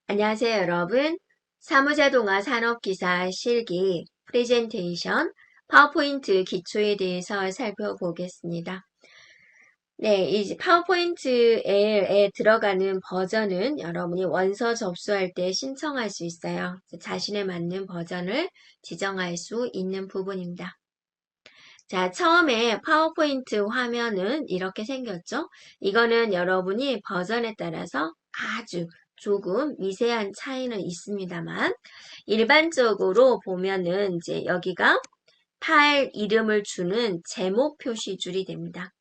안녕하세요, 여러분. 사무자동화 산업기사 실기 프레젠테이션 파워포인트 기초에 대해서 살펴보겠습니다. 네, 이 파워포인트에 들어가는 버전은 여러분이 원서 접수할 때 신청할 수 있어요. 자신에 맞는 버전을 지정할 수 있는 부분입니다. 자, 처음에 파워포인트 화면은 이렇게 생겼죠? 이거는 여러분이 버전에 따라서 아주 조금 미세한 차이는 있습니다만, 일반적으로 보면은 이제 여기가 파일 이름을 주는 제목 표시줄이 됩니다.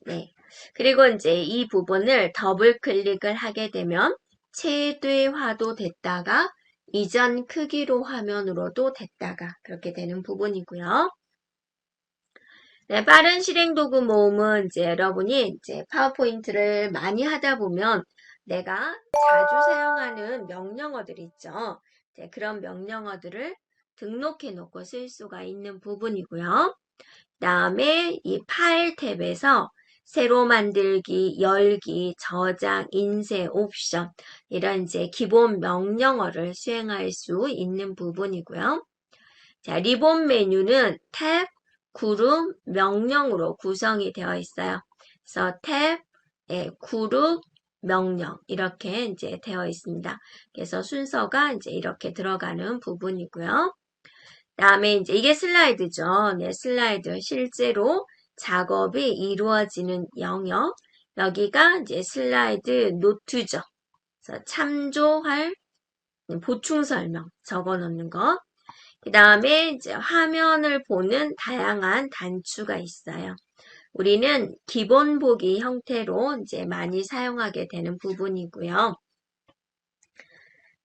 네. 그리고 이제 이 부분을 더블 클릭을 하게 되면 최대화도 됐다가 이전 크기로 화면으로도 됐다가 그렇게 되는 부분이고요. 네, 빠른 실행 도구 모음은 이제 여러분이 이제 파워포인트를 많이 하다 보면 내가 자주 사용하는 명령어들 있죠. 이제 그런 명령어들을 등록해 놓고 쓸 수가 있는 부분이고요. 다음에 이 파일 탭에서 새로 만들기, 열기, 저장, 인쇄, 옵션 이런 이제 기본 명령어를 수행할 수 있는 부분이고요. 자, 리본 메뉴는 탭, 그룹, 명령으로 구성이 되어 있어요. 그래서 탭, 그룹, 명령 이렇게 이제 되어 있습니다. 그래서 순서가 이제 이렇게 들어가는 부분이고요. 다음에 이제 이게 슬라이드죠. 네, 슬라이드 실제로 작업이 이루어지는 영역. 여기가 이제 슬라이드 노트죠. 그래서 참조할 보충 설명 적어 놓는 거. 그 다음에 이제 화면을 보는 다양한 단추가 있어요. 우리는 기본 보기 형태로 이제 많이 사용하게 되는 부분이고요.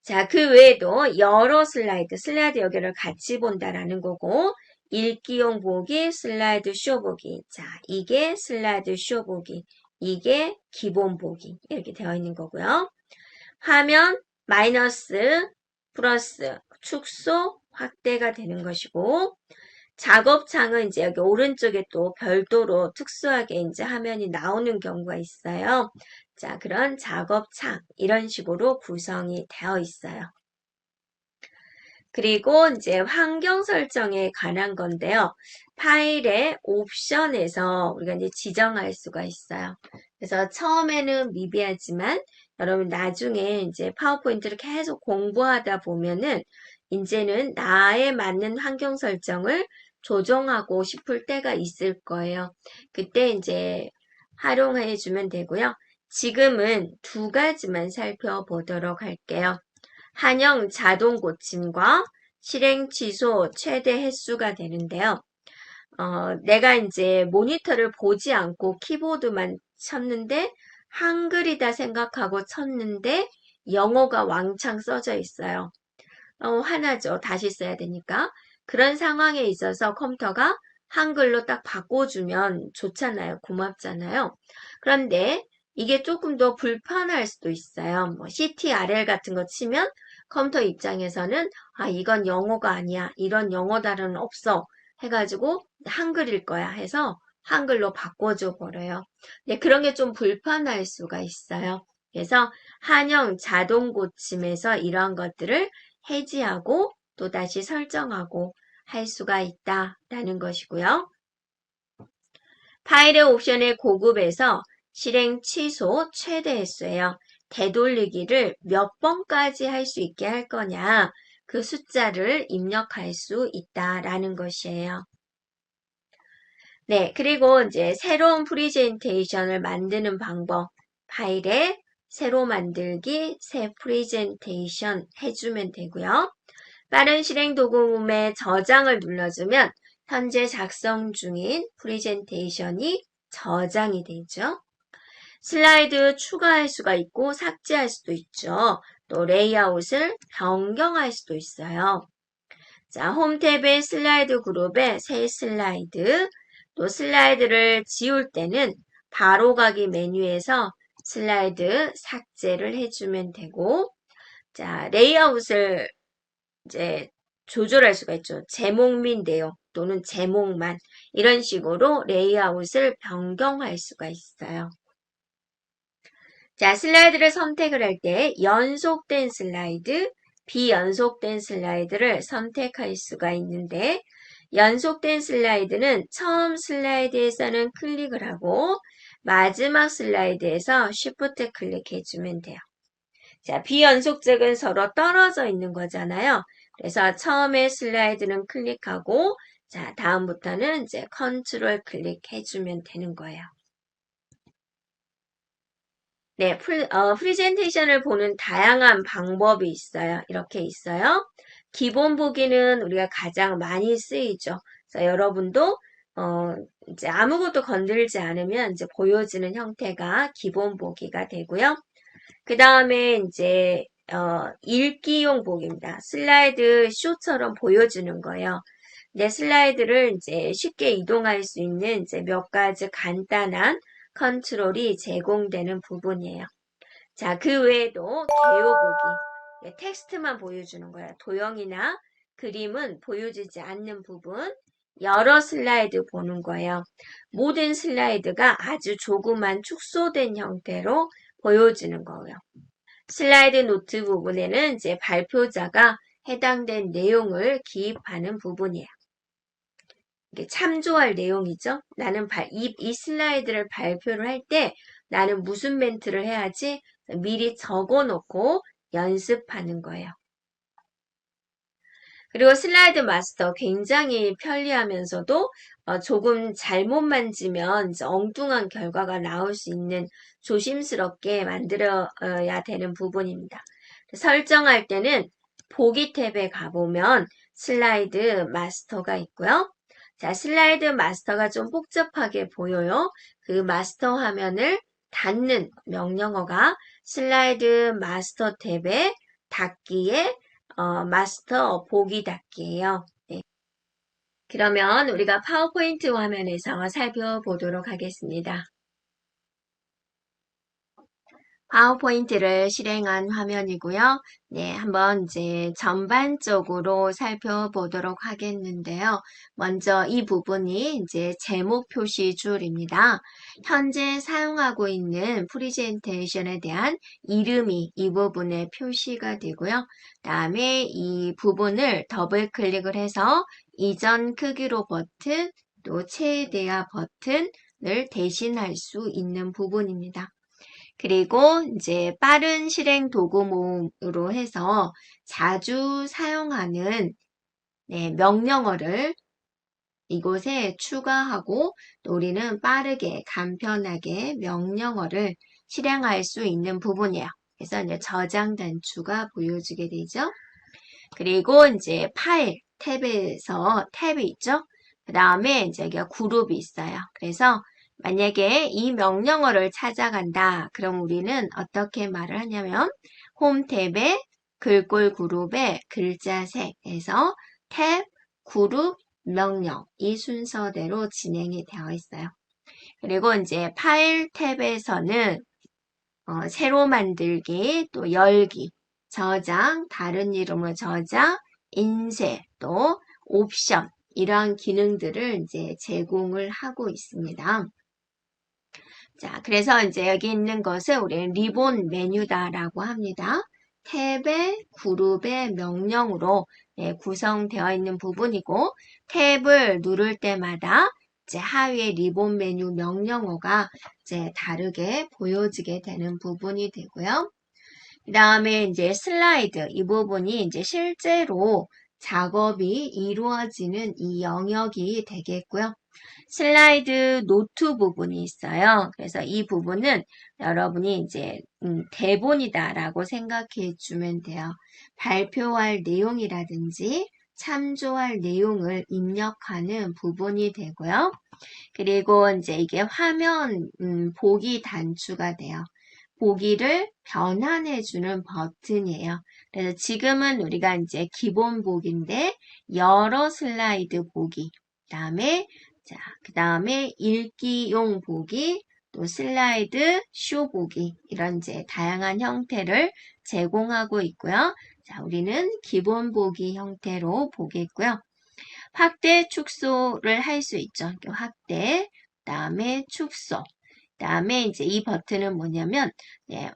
자, 그 외에도 여러 슬라이드 여기를 같이 본다라는 거고, 읽기용 보기, 슬라이드 쇼 보기. 자, 이게 슬라이드 쇼 보기. 이게 기본 보기. 이렇게 되어 있는 거고요. 화면, 마이너스, 플러스, 축소, 확대가 되는 것이고, 작업창은 이제 여기 오른쪽에 또 별도로 특수하게 이제 화면이 나오는 경우가 있어요. 자, 그런 작업창, 이런 식으로 구성이 되어 있어요. 그리고 이제 환경 설정에 관한 건데요. 파일의 옵션에서 우리가 이제 지정할 수가 있어요. 그래서 처음에는 미비하지만 여러분 나중에 이제 파워포인트를 계속 공부하다 보면은 이제는 나에 맞는 환경 설정을 조정하고 싶을 때가 있을 거예요. 그때 이제 활용해 주면 되고요. 지금은 두 가지만 살펴보도록 할게요. 한영 자동 고침과 실행 취소 최대 횟수가 되는데요. 내가 이제 모니터를 보지 않고 키보드만 쳤는데 한글이다 생각하고 쳤는데 영어가 왕창 써져 있어요. 화나죠. 다시 써야 되니까. 그런 상황에 있어서 컴퓨터가 한글로 딱 바꿔주면 좋잖아요. 고맙잖아요. 그런데 이게 조금 더 불편할 수도 있어요. 뭐 CTRL 같은 거 치면 컴퓨터 입장에서는 이건 영어가 아니야. 이런 영어 단어는 없어. 해가지고 한글일 거야 해서 한글로 바꿔줘 버려요. 근데 그런 게 좀 불편할 수가 있어요. 그래서 한영 자동 고침에서 이러한 것들을 해지하고 또다시 설정하고 할 수가 있다라는 것이고요. 파일의 옵션의 고급에서 실행 취소 최대 횟수예요. 되돌리기를 몇 번까지 할 수 있게 할 거냐 그 숫자를 입력할 수 있다라는 것이에요. 네, 그리고 이제 새로운 프레젠테이션을 만드는 방법 파일에 새로 만들기, 새 프레젠테이션 해주면 되고요. 빠른 실행 도구의 저장을 눌러주면 현재 작성 중인 프레젠테이션이 저장이 되죠. 슬라이드 추가할 수가 있고 삭제할 수도 있죠. 또 레이아웃을 변경할 수도 있어요. 자, 홈 탭의 슬라이드 그룹에 새 슬라이드, 또 슬라이드를 지울 때는 바로가기 메뉴에서 슬라이드 삭제를 해주면 되고, 자, 레이아웃을 이제 조절할 수가 있죠. 제목 및 내용 또는 제목만 이런 식으로 레이아웃을 변경할 수가 있어요. 자, 슬라이드를 선택을 할 때 연속된 슬라이드, 비연속된 슬라이드를 선택할 수가 있는데 연속된 슬라이드는 처음 슬라이드에서는 클릭을 하고 마지막 슬라이드에서 Shift 클릭해주면 돼요. 자, 비연속적은 서로 떨어져 있는 거잖아요. 그래서 처음에 슬라이드는 클릭하고 자, 다음부터는 이제 컨트롤 클릭해주면 되는 거예요. 네, 프리젠테이션을 보는 다양한 방법이 있어요. 이렇게 있어요. 기본 보기는 우리가 가장 많이 쓰이죠. 그래서 여러분도 이제 아무것도 건들지 않으면 이제 보여지는 형태가 기본 보기가 되고요. 그 다음에 이제 읽기용 보기입니다. 슬라이드 쇼처럼 보여주는 거예요. 네, 슬라이드를 이제 쉽게 이동할 수 있는 이제 몇 가지 간단한 컨트롤이 제공되는 부분이에요. 자, 그 외에도 개요 보기. 텍스트만 보여주는 거예요. 도형이나 그림은 보여주지 않는 부분. 여러 슬라이드 보는 거예요. 모든 슬라이드가 아주 조그만 축소된 형태로 보여지는 거예요. 슬라이드 노트 부분에는 이제 발표자가 해당된 내용을 기입하는 부분이에요. 이게 참조할 내용이죠. 나는 이 슬라이드를 발표를 할 때 나는 무슨 멘트를 해야지 미리 적어 놓고 연습하는 거예요. 그리고 슬라이드 마스터 굉장히 편리하면서도 조금 잘못 만지면 이제 엉뚱한 결과가 나올 수 있는 조심스럽게 만들어야 되는 부분입니다. 설정할 때는 보기 탭에 가보면 슬라이드 마스터가 있고요. 자, 슬라이드 마스터가 좀 복잡하게 보여요. 그 마스터 화면을 닫는 명령어가 슬라이드 마스터 탭에 닫기에 마스터 보기 닫기예요. 네. 그러면 우리가 파워포인트 화면에서 살펴보도록 하겠습니다. 파워포인트를 실행한 화면이고요. 네, 한번 이제 전반적으로 살펴보도록 하겠는데요. 먼저 이 부분이 이제 제목 표시 줄입니다. 현재 사용하고 있는 프리젠테이션에 대한 이름이 이 부분에 표시가 되고요. 다음에 이 부분을 더블 클릭을 해서 이전 크기로 버튼, 또 최대화 버튼을 대신할 수 있는 부분입니다. 그리고 이제 빠른 실행 도구 모음으로 해서 자주 사용하는 명령어를 이곳에 추가하고 또 우리는 빠르게 간편하게 명령어를 실행할 수 있는 부분이에요. 그래서 이제 저장 단추가 보여지게 되죠. 그리고 이제 파일 탭에서 탭이 있죠. 그 다음에 이제 여기가 그룹이 있어요. 그래서 만약에 이 명령어를 찾아간다. 그럼 우리는 어떻게 말을 하냐면 홈 탭에 글꼴 그룹의 글자색에서 탭, 그룹, 명령 이 순서대로 진행이 되어 있어요. 그리고 이제 파일 탭에서는 새로 만들기, 또 열기, 저장, 다른 이름으로 저장, 인쇄, 또 옵션 이러한 기능들을 이제 제공을 하고 있습니다. 자, 그래서 이제 여기 있는 것을 우리는 리본 메뉴다라고 합니다. 탭의 그룹의 명령으로 구성되어 있는 부분이고 탭을 누를 때마다 이제 하위의 리본 메뉴 명령어가 이제 다르게 보여지게 되는 부분이 되고요. 그 다음에 이제 슬라이드 이 부분이 이제 실제로 작업이 이루어지는 이 영역이 되겠고요. 슬라이드 노트 부분이 있어요. 그래서 이 부분은 여러분이 이제 대본이다라고 생각해 주면 돼요. 발표할 내용이라든지 참조할 내용을 입력하는 부분이 되고요. 그리고 이제 이게 화면 보기 단추가 돼요. 보기를 변환해주는 버튼이에요. 그래서 지금은 우리가 이제 기본 보기인데 여러 슬라이드 보기, 그 다음에 읽기용 보기, 또 슬라이드 쇼 보기 이런 이제 다양한 형태를 제공하고 있고요. 자, 우리는 기본 보기 형태로 보겠고요. 확대, 축소를 할 수 있죠. 확대, 그 다음에 축소. 그다음에 이제 이 버튼은 뭐냐면, 네,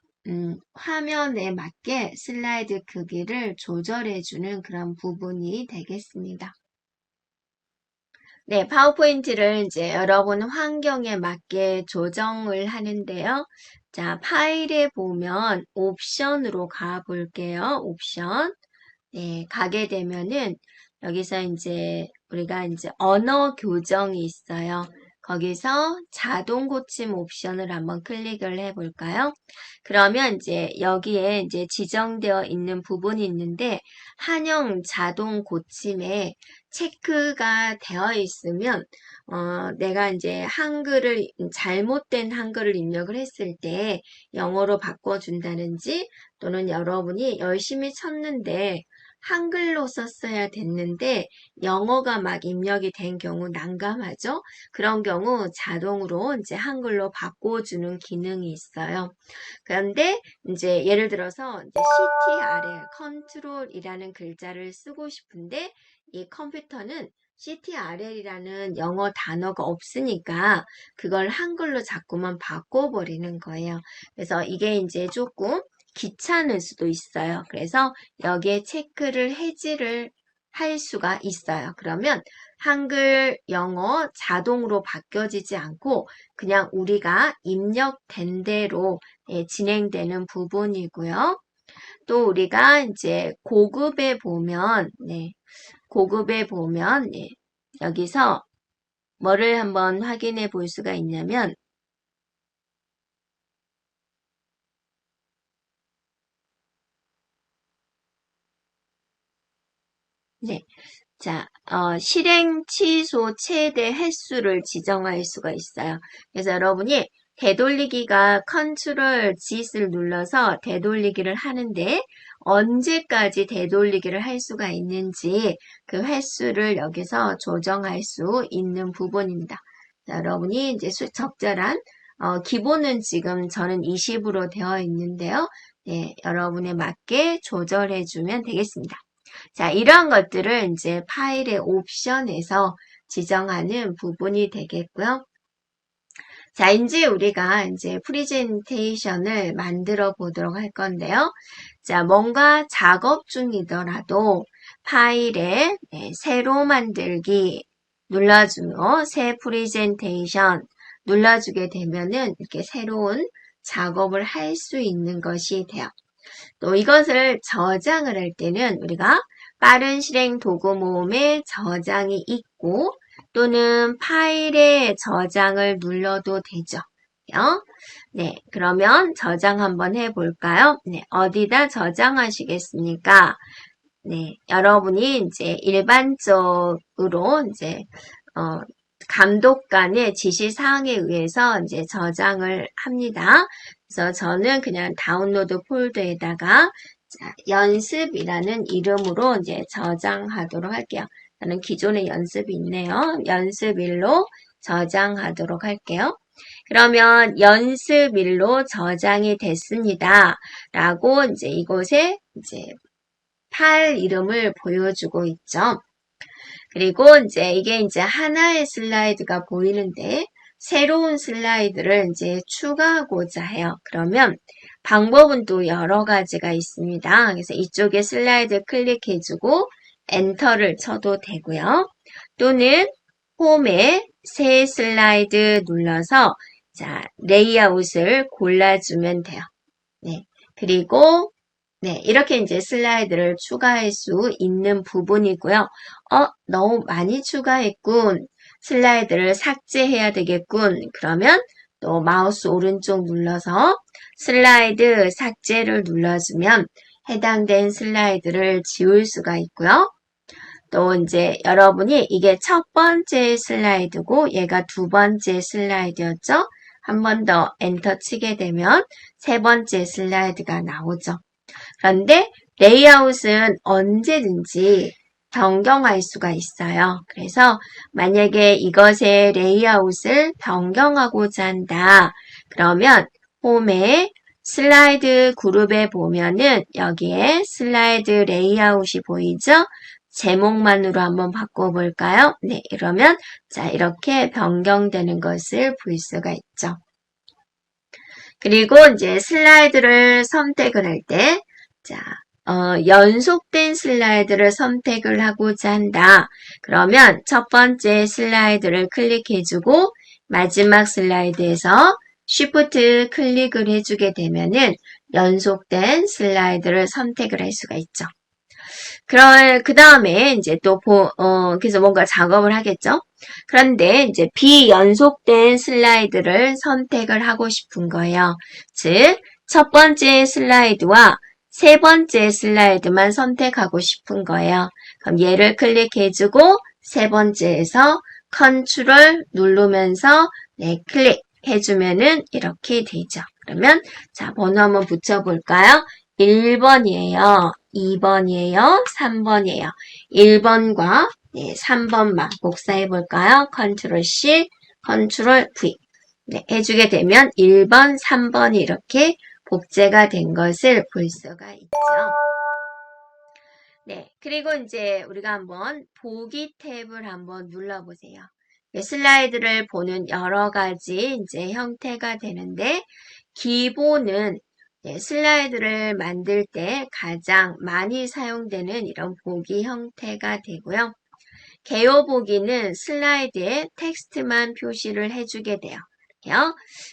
화면에 맞게 슬라이드 크기를 조절해주는 그런 부분이 되겠습니다. 네, 파워포인트를 이제 여러분 환경에 맞게 조정을 하는데요. 자, 파일에 보면 옵션으로 가볼게요. 옵션. 네, 가게 되면은 여기서 이제 우리가 이제 언어 교정이 있어요. 거기서 자동 고침 옵션을 한번 클릭을 해 볼까요? 그러면 이제 여기에 이제 지정되어 있는 부분이 있는데 한영 자동 고침에 체크가 되어 있으면 내가 이제 잘못된 한글을 입력을 했을 때 영어로 바꿔준다든지 또는 여러분이 열심히 쳤는데 한글로 썼어야 됐는데 영어가 막 입력이 된 경우 난감하죠? 그런 경우 자동으로 이제 한글로 바꿔주는 기능이 있어요. 그런데 이제 예를 들어서 이제 CTRL, 컨트롤이라는 글자를 쓰고 싶은데 이 컴퓨터는 CTRL이라는 영어 단어가 없으니까 그걸 한글로 자꾸만 바꿔버리는 거예요. 그래서 이게 이제 조금 귀찮을 수도 있어요. 그래서 여기에 체크를 해지를 할 수가 있어요. 그러면 한글, 영어 자동으로 바뀌어지지 않고 그냥 우리가 입력된 대로 진행되는 부분이고요. 또 우리가 이제 고급에 보면, 여기서 뭐를 한번 확인해 볼 수가 있냐면, 네. 자, 실행 취소 최대 횟수를 지정할 수가 있어요. 그래서 여러분이 되돌리기가 컨트롤 G를 눌러서 되돌리기를 하는데 언제까지 되돌리기를 할 수가 있는지 그 횟수를 여기서 조정할 수 있는 부분입니다. 자, 여러분이 이제 적절한 기본은 지금 저는 20으로 되어 있는데요. 네, 여러분에 맞게 조절해 주면 되겠습니다. 자, 이러한 것들을 이제 파일의 옵션에서 지정하는 부분이 되겠고요. 자, 이제 우리가 이제 프레젠테이션을 만들어 보도록 할 건데요. 자, 뭔가 작업 중이더라도 파일에 새로 만들기 눌러주고 새 프레젠테이션 눌러주게 되면은 이렇게 새로운 작업을 할 수 있는 것이 돼요. 또 이것을 저장을 할 때는 우리가 빠른 실행 도구 모음에 저장이 있고 또는 파일에 저장을 눌러도 되죠. 네, 그러면 저장 한번 해볼까요? 네, 어디다 저장하시겠습니까? 네, 여러분이 이제 일반적으로 이제 감독관의 지시사항에 의해서 이제 저장을 합니다. 그래서 저는 그냥 다운로드 폴더에다가 연습이라는 이름으로 이제 저장하도록 할게요. 저는 기존에 연습이 있네요. 연습일로 저장하도록 할게요. 그러면 연습일로 저장이 됐습니다. 라고 이제 이곳에 이제 파일 이름을 보여주고 있죠. 그리고 이게 이제 하나의 슬라이드가 보이는데 새로운 슬라이드를 이제 추가하고자 해요. 그러면 방법은 또 여러 가지가 있습니다. 그래서 이쪽에 슬라이드 클릭해주고 엔터를 쳐도 되고요. 또는 홈에 새 슬라이드 눌러서 자, 레이아웃을 골라주면 돼요. 네. 그리고 네, 이렇게 이제 슬라이드를 추가할 수 있는 부분이고요. 너무 많이 추가했군. 슬라이드를 삭제해야 되겠군. 그러면 또 마우스 오른쪽 눌러서 슬라이드 삭제를 눌러주면 해당된 슬라이드를 지울 수가 있고요. 또 이제 여러분이 이게 첫 번째 슬라이드고 얘가 두 번째 슬라이드였죠. 한 번 더 엔터 치게 되면 세 번째 슬라이드가 나오죠. 그런데 레이아웃은 언제든지 변경할 수가 있어요. 그래서 만약에 이것의 레이아웃을 변경하고자 한다. 그러면 홈에 슬라이드 그룹에 보면은 여기에 슬라이드 레이아웃이 보이죠? 제목만으로 한번 바꿔볼까요? 네, 이러면 자 이렇게 변경되는 것을 볼 수가 있죠. 그리고 이제 슬라이드를 선택을 할 때, 자, 연속된 슬라이드를 선택을 하고자 한다. 그러면 첫 번째 슬라이드를 클릭해주고 마지막 슬라이드에서 Shift 클릭을 해주게 되면은 연속된 슬라이드를 선택을 할 수가 있죠. 그 다음에 이제 그래서 뭔가 작업을 하겠죠. 그런데 이제 비연속된 슬라이드를 선택을 하고 싶은 거예요. 즉, 첫 번째 슬라이드와 세 번째 슬라이드만 선택하고 싶은 거예요. 그럼 얘를 클릭해주고 세 번째에서 컨트롤 누르면서 네, 클릭해주면은 이렇게 되죠. 그러면 자, 번호 한번 붙여볼까요? 1번이에요. 2번이에요. 3번이에요. 1번과 3번만 복사해 볼까요? 컨트롤 C, 컨트롤 V. 네, 해주게 되면 1번, 3번이 이렇게 복제가 된 것을 볼 수가 있죠. 네, 그리고 이제 우리가 한번 보기 탭을 한번 눌러보세요. 슬라이드를 보는 여러 가지 이제 형태가 되는데, 기본은 슬라이드를 만들 때 가장 많이 사용되는 이런 보기 형태가 되고요. 개요 보기는 슬라이드에 텍스트만 표시를 해주게 돼요.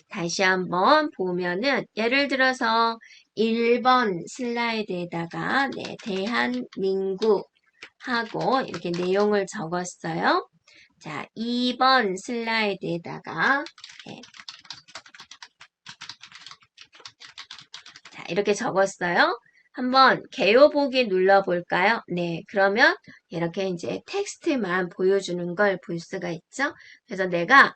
다시 한번 보면은 예를 들어서 1번 슬라이드에다가 대한민국 하고 이렇게 내용을 적었어요. 자, 2번 슬라이드에다가 자, 이렇게 적었어요. 한번 개요 보기 눌러볼까요? 네, 그러면 이렇게 이제 텍스트만 보여주는 걸 볼 수가 있죠. 그래서 내가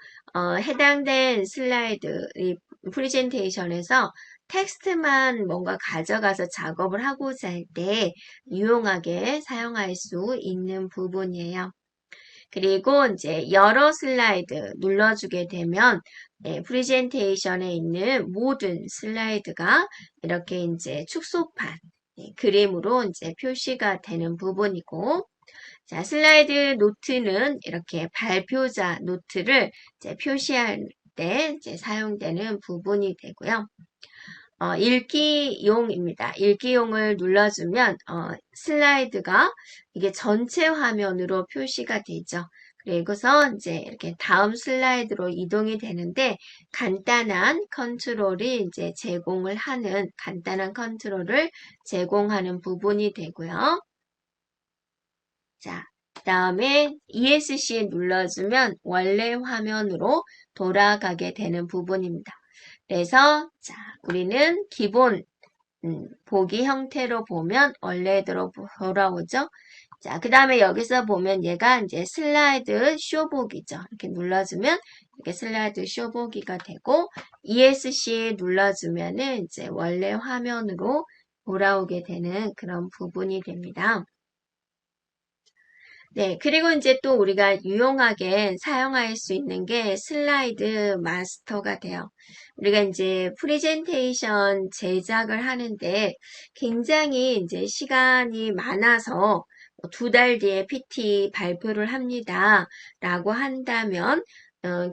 해당된 슬라이드 이 프레젠테이션에서 텍스트만 뭔가 가져가서 작업을 하고자 할 때 유용하게 사용할 수 있는 부분이에요. 그리고 이제 여러 슬라이드 눌러주게 되면 프레젠테이션에 있는 모든 슬라이드가 이렇게 이제 축소판 그림으로 이제 표시가 되는 부분이고, 자, 슬라이드 노트는 이렇게 발표자 노트를 이제 표시할 때 이제 사용되는 부분이 되고요. 읽기용입니다. 읽기용을 눌러주면 슬라이드가 이게 전체 화면으로 표시가 되죠. 그리고서 이제 이렇게 다음 슬라이드로 이동이 되는데 간단한 컨트롤이 이제 간단한 컨트롤을 제공하는 부분이 되고요. 자, 그다음에 ESC 눌러주면 원래 화면으로 돌아가게 되는 부분입니다. 그래서 자, 우리는 기본 보기 형태로 보면 원래대로 돌아오죠. 자, 그 다음에 여기서 보면 얘가 이제 슬라이드 쇼보기죠. 이렇게 눌러주면 이렇게 슬라이드 쇼보기가 되고 ESC 눌러주면은 이제 원래 화면으로 돌아오게 되는 그런 부분이 됩니다. 네, 그리고 이제 또 우리가 유용하게 사용할 수 있는 게 슬라이드 마스터가 돼요. 우리가 이제 프레젠테이션 제작을 하는데 굉장히 이제 시간이 많아서 2달 뒤에 PT 발표를 합니다. 라고 한다면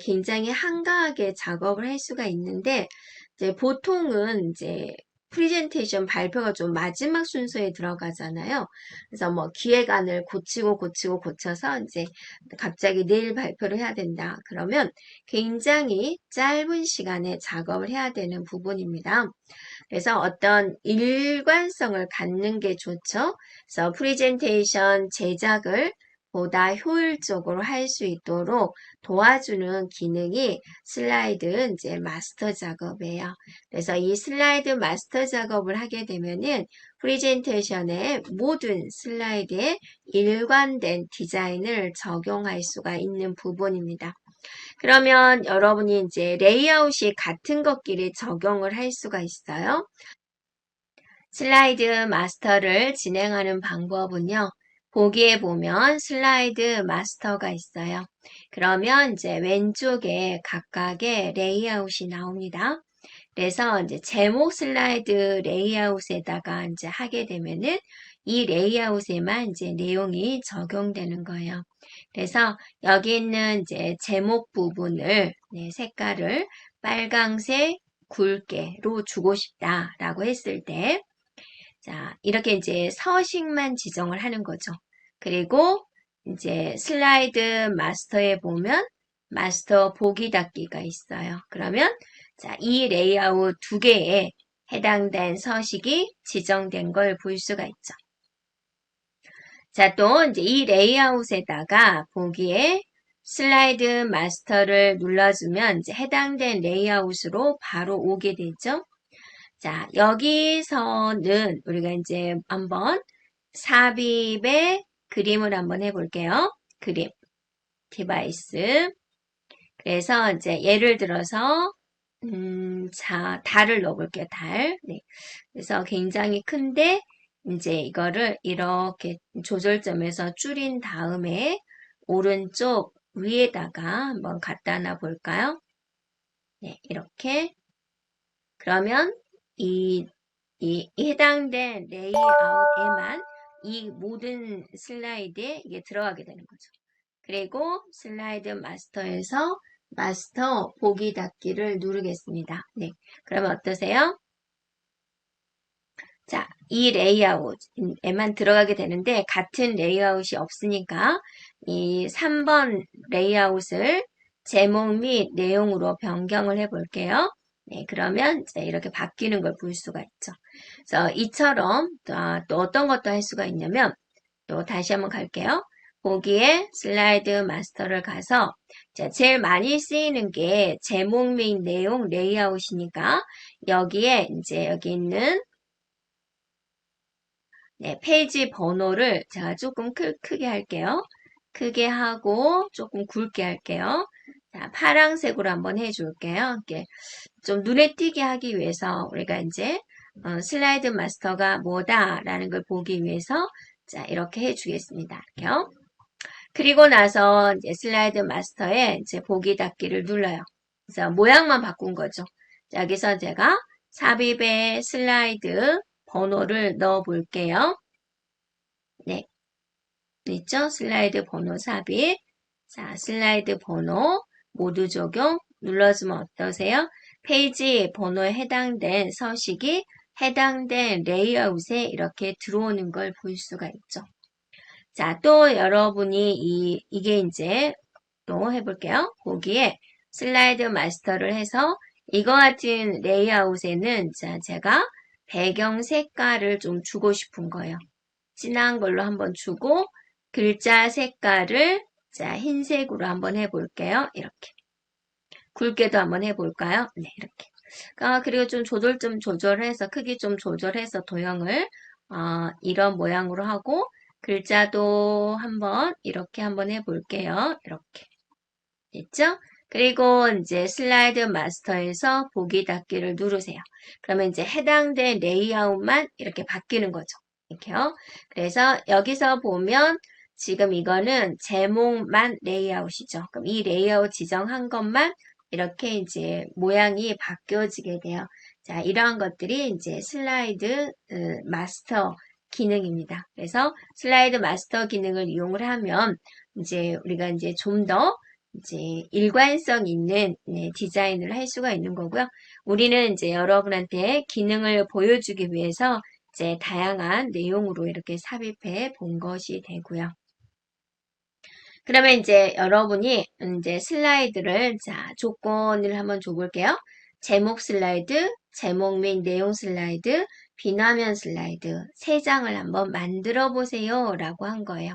굉장히 한가하게 작업을 할 수가 있는데 이제 보통은 이제 프레젠테이션 발표가 좀 마지막 순서에 들어가잖아요. 그래서 뭐 기획안을 고쳐서 이제 갑자기 내일 발표를 해야 된다. 그러면 굉장히 짧은 시간에 작업을 해야 되는 부분입니다. 그래서 어떤 일관성을 갖는 게 좋죠. 그래서 프레젠테이션 제작을 보다 효율적으로 할 수 있도록 도와주는 기능이 슬라이드 이제 마스터 작업이에요. 그래서 이 슬라이드 마스터 작업을 하게 되면은 프레젠테이션의 모든 슬라이드에 일관된 디자인을 적용할 수가 있는 부분입니다. 그러면 여러분이 이제 레이아웃이 같은 것끼리 적용을 할 수가 있어요. 슬라이드 마스터를 진행하는 방법은요. 보기에 보면 슬라이드 마스터가 있어요. 그러면 이제 왼쪽에 각각의 레이아웃이 나옵니다. 그래서 이제 제목 슬라이드 레이아웃에다가 이제 하게 되면은 이 레이아웃에만 이제 내용이 적용되는 거예요. 그래서 여기 있는 이제 제목 부분을 색깔을 빨강색, 굵게로 주고 싶다라고 했을 때, 자, 이렇게 이제 서식만 지정을 하는 거죠. 그리고 이제 슬라이드 마스터에 보면 마스터 보기 닫기가 있어요. 그러면 자, 이 레이아웃 두 개에 해당된 서식이 지정된 걸 볼 수가 있죠. 자, 또 이제 이 레이아웃에다가 보기에 슬라이드 마스터를 눌러주면 이제 해당된 레이아웃으로 바로 오게 되죠. 자, 여기서는 우리가 이제 한번 삽입의 그림을 한번 해볼게요. 그림, 디바이스. 그래서 이제 예를 들어서 자, 달을 넣어볼게요. 달. 네. 그래서 굉장히 큰데 이제 이거를 이렇게 조절점에서 줄인 다음에 오른쪽 위에다가 한번 갖다 놔 볼까요? 네, 이렇게. 그러면 이 해당된 레이아웃에만 이 모든 슬라이드에 이게 들어가게 되는 거죠. 그리고 슬라이드 마스터에서 마스터 보기 닫기를 누르겠습니다. 네. 그러면 어떠세요? 자, 이 레이아웃에만 들어가게 되는데 같은 레이아웃이 없으니까 이 3번 레이아웃을 제목 및 내용으로 변경을 해 볼게요. 네, 그러면 이제 이렇게 바뀌는 걸 볼 수가 있죠. 그래서 이처럼 또 어떤 것도 할 수가 있냐면 또 다시 한번 갈게요. 보기에 슬라이드 마스터를 가서 제일 많이 쓰이는 게 제목 및 내용 레이아웃이니까 여기에 이제 여기 있는 네, 페이지 번호를 제가 조금 크게 할게요. 크게 하고 조금 굵게 할게요. 자, 파란색으로 한번 해줄게요. 이렇게 좀 눈에 띄게 하기 위해서 우리가 이제 슬라이드 마스터가 뭐다라는 걸 보기 위해서 자, 이렇게 해주겠습니다. 이렇게요. 그리고 나서 이제 슬라이드 마스터에 이제 보기 닫기를 눌러요. 그래서 모양만 바꾼 거죠. 자, 여기서 제가 삽입의 슬라이드 번호를 넣어 볼게요. 네. 있죠? 슬라이드 번호 삽입. 자, 슬라이드 번호 모두 적용 눌러주면 어떠세요? 페이지 번호에 해당된 서식이 해당된 레이아웃에 이렇게 들어오는 걸 볼 수가 있죠. 자, 또 여러분이 이게 이제 또 해볼게요. 보기에 슬라이드 마스터를 해서 이거 같은 레이아웃에는 자, 제가 배경 색깔을 좀 주고 싶은 거예요. 진한 걸로 한번 주고 글자 색깔을 자, 흰색으로 한번 해볼게요. 이렇게. 굵게도 한번 해볼까요? 네, 이렇게. 그리고 좀 조절해서 크기 좀 조절해서 도형을 이런 모양으로 하고 글자도 한번 이렇게 한번 해볼게요. 이렇게. 됐죠? 그리고 이제 슬라이드 마스터에서 보기 닫기를 누르세요. 그러면 이제 해당된 레이아웃만 이렇게 바뀌는 거죠. 이렇게요. 그래서 여기서 보면 지금 이거는 제목만 레이아웃이죠. 그럼 이 레이아웃 지정한 것만 이렇게 이제 모양이 바뀌어지게 돼요. 자, 이러한 것들이 이제 슬라이드 마스터 기능입니다. 그래서 슬라이드 마스터 기능을 이용을 하면 이제 우리가 이제 좀 더 이제 일관성 있는 디자인을 할 수가 있는 거고요. 우리는 이제 여러분한테 기능을 보여주기 위해서 이제 다양한 내용으로 이렇게 삽입해 본 것이 되고요. 그러면 이제 여러분이 이제 슬라이드를 자, 조건을 한번 줘볼게요. 제목 슬라이드, 제목 및 내용 슬라이드, 비화면 슬라이드 세 장을 한번 만들어 보세요 라고 한 거예요.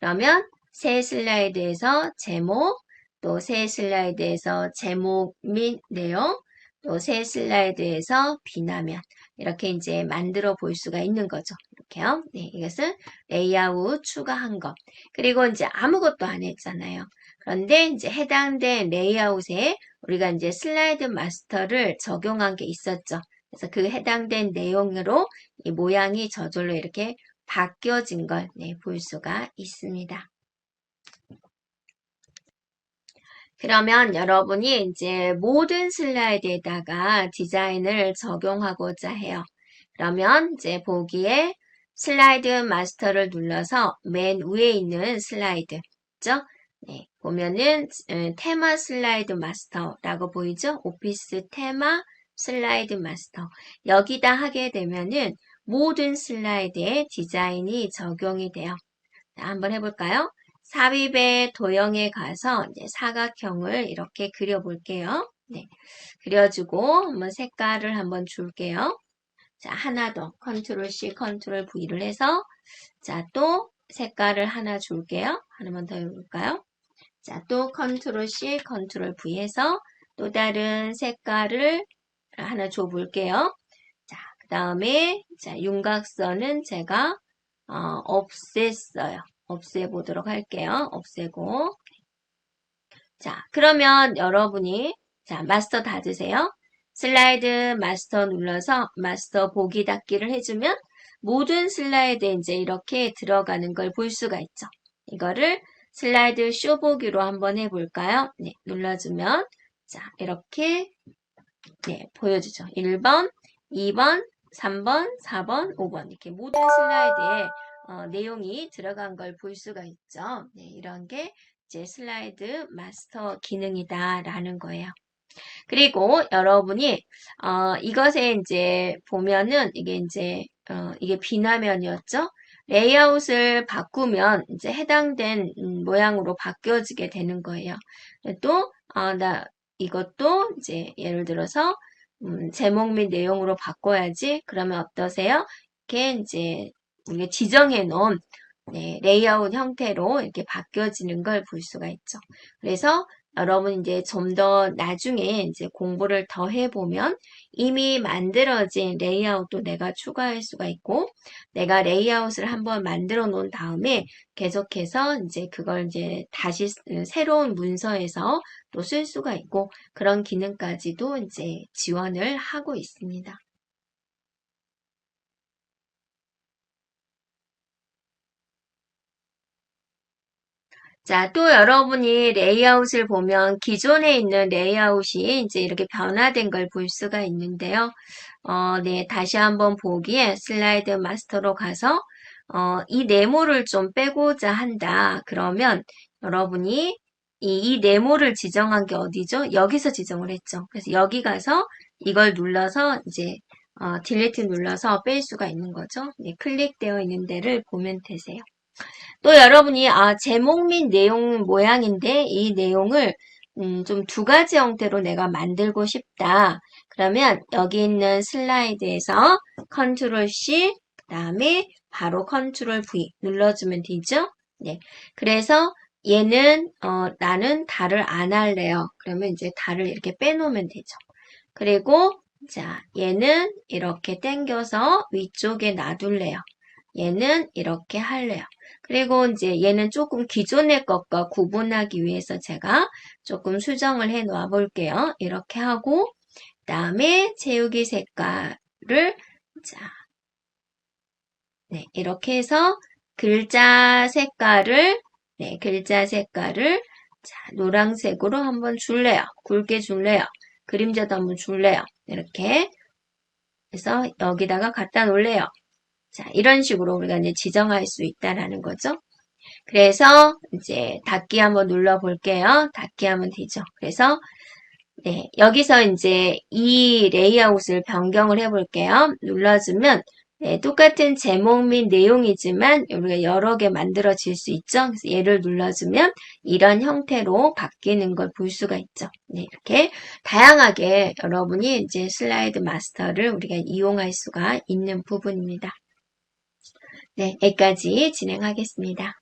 그러면 새 슬라이드에서 제목, 또 새 슬라이드에서 제목 및 내용, 또 새 슬라이드에서 비화면 이렇게 이제 만들어 볼 수가 있는 거죠. 이렇게요. 네, 이것은 레이아웃 추가한 것. 그리고 이제 아무것도 안 했잖아요. 그런데 이제 해당된 레이아웃에 우리가 이제 슬라이드 마스터를 적용한 게 있었죠. 그래서 그 해당된 내용으로 이 모양이 저절로 이렇게 바뀌어진 걸 볼 수가 있습니다. 그러면 여러분이 이제 모든 슬라이드에다가 디자인을 적용하고자 해요. 그러면 이제 보기에 슬라이드 마스터를 눌러서 맨 위에 있는 슬라이드, 있죠? 네, 보면은 테마 슬라이드 마스터라고 보이죠? 오피스 테마 슬라이드 마스터. 여기다 하게 되면은 모든 슬라이드에 디자인이 적용이 돼요. 자, 한번 해볼까요? 삽입의 도형에 가서 이제 사각형을 이렇게 그려볼게요. 네, 그려주고 한번 색깔을 한번 줄게요. 자, 하나 더 컨트롤 C, 컨트롤 V를 해서 자, 또 색깔을 하나 줄게요. 하나만 더 해볼까요? 자, 또 컨트롤 C, 컨트롤 V 해서 또 다른 색깔을 하나 줘볼게요. 자, 그 다음에 자, 윤곽선은 제가 없앴어요. 없애보도록 할게요. 없애고. 자, 그러면 여러분이 자, 마스터 닫으세요. 슬라이드 마스터 눌러서 마스터 보기 닫기를 해주면 모든 슬라이드에 이제 이렇게 들어가는 걸 볼 수가 있죠. 이거를 슬라이드 쇼 보기로 한번 해볼까요? 네, 눌러주면 자, 이렇게 네, 보여주죠. 1번, 2번, 3번, 4번, 5번 이렇게 모든 슬라이드에 내용이 들어간 걸 볼 수가 있죠. 네, 이런 게 이제 슬라이드 마스터 기능이다라는 거예요. 그리고 여러분이 이것에 이제 보면은 이게 이제 이게 비나면이었죠. 레이아웃을 바꾸면 이제 해당된 모양으로 바뀌어지게 되는 거예요. 또 나 이것도 이제 예를 들어서 제목 및 내용으로 바꿔야지. 그러면 어떠세요? 이렇게 이제 우리가 지정해 놓은 네, 레이아웃 형태로 이렇게 바뀌어지는 걸 볼 수가 있죠. 그래서 여러분 이제 좀 더 나중에 이제 공부를 더 해보면 이미 만들어진 레이아웃도 내가 추가할 수가 있고 내가 레이아웃을 한번 만들어 놓은 다음에 계속해서 이제 그걸 이제 다시 새로운 문서에서 또 쓸 수가 있고 그런 기능까지도 이제 지원을 하고 있습니다. 자, 또 여러분이 레이아웃을 보면 기존에 있는 레이아웃이 이제 이렇게 변화된 걸 볼 수가 있는데요. 네, 다시 한번 보기에 슬라이드 마스터로 가서 이 네모를 좀 빼고자 한다. 그러면 여러분이 이 네모를 지정한 게 어디죠? 여기서 지정을 했죠. 그래서 여기 가서 이걸 눌러서 이제 딜리트 눌러서 뺄 수가 있는 거죠. 네, 클릭되어 있는 데를 보면 되세요. 또 여러분이 제목 및 내용 모양인데 이 내용을 좀 두 가지 형태로 내가 만들고 싶다. 그러면 여기 있는 슬라이드에서 컨트롤 C 그 다음에 바로 컨트롤 V 눌러주면 되죠. 네. 그래서 얘는 나는 달을 안 할래요. 그러면 이제 달을 이렇게 빼놓으면 되죠. 그리고 자 얘는 이렇게 당겨서 위쪽에 놔둘래요. 얘는 이렇게 할래요. 그리고 이제 얘는 조금 기존의 것과 구분하기 위해서 제가 조금 수정을 해 놓아 볼게요. 이렇게 하고 그 다음에 채우기 색깔을 자, 네, 이렇게 해서 글자 색깔을 자, 노란색으로 한번 줄래요. 굵게 줄래요. 그림자도 한번 줄래요. 이렇게 해서 여기다가 갖다 놓을래요. 자, 이런 식으로 우리가 이제 지정할 수 있다라는 거죠. 그래서 이제 닫기 한번 눌러 볼게요. 닫기 하면 되죠. 그래서 네, 여기서 이제 이 레이아웃을 변경을 해 볼게요. 눌러주면 네, 똑같은 제목 및 내용이지만 우리가 여러 개 만들어질 수 있죠. 그래서 얘를 눌러주면 이런 형태로 바뀌는 걸 볼 수가 있죠. 네, 이렇게 다양하게 여러분이 이제 슬라이드 마스터를 우리가 이용할 수가 있는 부분입니다. 네, 여기까지 진행하겠습니다.